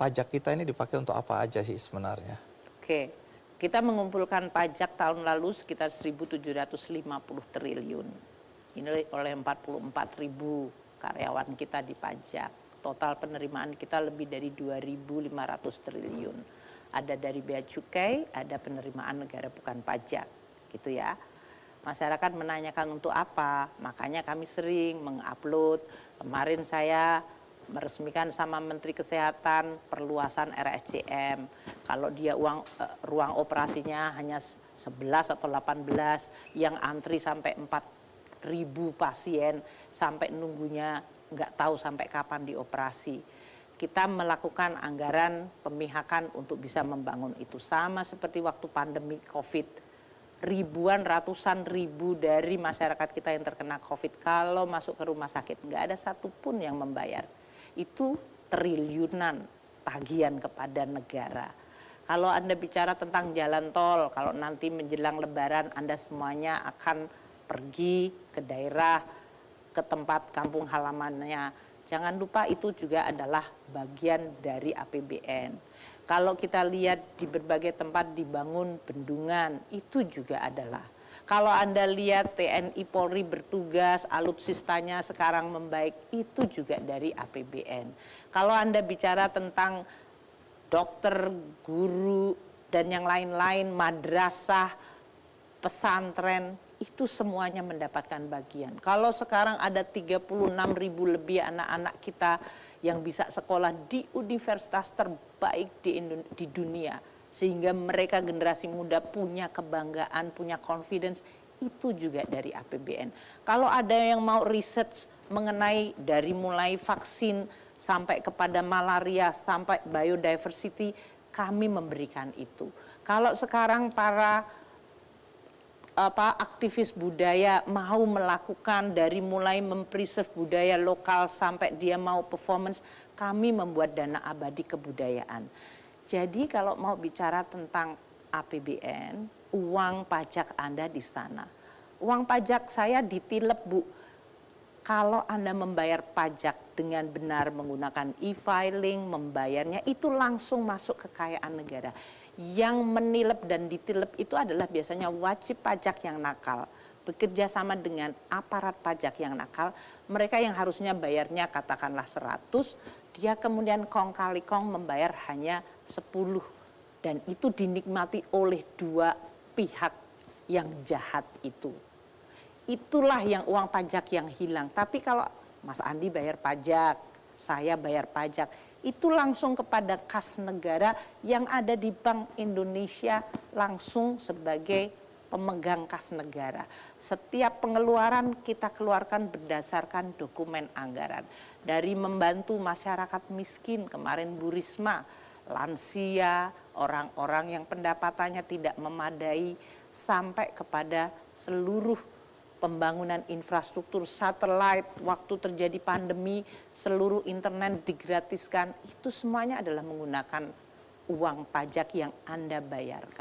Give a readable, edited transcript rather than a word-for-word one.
pajak kita ini dipakai untuk apa aja sih sebenarnya? Oke, kita mengumpulkan pajak tahun lalu sekitar 1.750 triliun. Ini oleh 44.000 karyawan kita dipajak. Total penerimaan kita lebih dari 2.500 triliun. Ada dari bea cukai, ada penerimaan negara bukan pajak, gitu ya. Masyarakat menanyakan untuk apa, makanya kami sering mengupload. Kemarin saya meresmikan sama Menteri Kesehatan perluasan RSCM. Kalau dia ruang operasinya hanya 11 atau 18, yang antri sampai 4.000 pasien, sampai nunggunya nggak tahu sampai kapan dioperasi. Kita melakukan anggaran pemihakan untuk bisa membangun itu. Sama seperti waktu pandemi COVID, ribuan, ratusan ribu dari masyarakat kita yang terkena COVID, kalau masuk ke rumah sakit, nggak ada satupun yang membayar. Itu triliunan tagihan kepada negara. Kalau Anda bicara tentang jalan tol, kalau nanti menjelang Lebaran Anda semuanya akan pergi ke daerah, ke tempat kampung halamannya. Jangan lupa itu juga adalah bagian dari APBN. Kalau kita lihat di berbagai tempat dibangun bendungan, itu juga adalah. Kalau Anda lihat TNI Polri bertugas, alutsistanya sekarang membaik, itu juga dari APBN. Kalau Anda bicara tentang dokter, guru, dan yang lain-lain, madrasah, pesantren, itu semuanya mendapatkan bagian. Kalau sekarang ada 36.000 lebih anak-anak kita yang bisa sekolah di universitas terbaik di dunia, sehingga mereka generasi muda punya kebanggaan, punya confidence, itu juga dari APBN. Kalau ada yang mau research mengenai dari mulai vaksin sampai kepada malaria, sampai biodiversity, kami memberikan itu. Kalau sekarang para aktivis budaya mau melakukan dari mulai mempreserve budaya lokal sampai dia mau performance, kami membuat dana abadi kebudayaan. Jadi kalau mau bicara tentang APBN, uang pajak Anda di sana. Uang pajak saya ditilep, Bu. Kalau Anda membayar pajak dengan benar menggunakan e-filing, membayarnya itu langsung masuk kekayaan negara. Yang menilep dan ditilep itu adalah biasanya wajib pajak yang nakal, bekerja sama dengan aparat pajak yang nakal. Mereka yang harusnya bayarnya katakanlah 100, dia kemudian kong kali kong membayar hanya 10. Dan itu dinikmati oleh dua pihak yang jahat itu. Itulah yang uang pajak yang hilang. Tapi kalau Mas Andi bayar pajak, saya bayar pajak, itu langsung kepada kas negara yang ada di Bank Indonesia langsung sebagai pemegang kas negara. Setiap pengeluaran kita keluarkan berdasarkan dokumen anggaran. Dari membantu masyarakat miskin, kemarin Bu Risma, lansia, orang-orang yang pendapatannya tidak memadai, sampai kepada seluruh pembangunan infrastruktur satelit, waktu terjadi pandemi, seluruh internet digratiskan, itu semuanya adalah menggunakan uang pajak yang Anda bayarkan.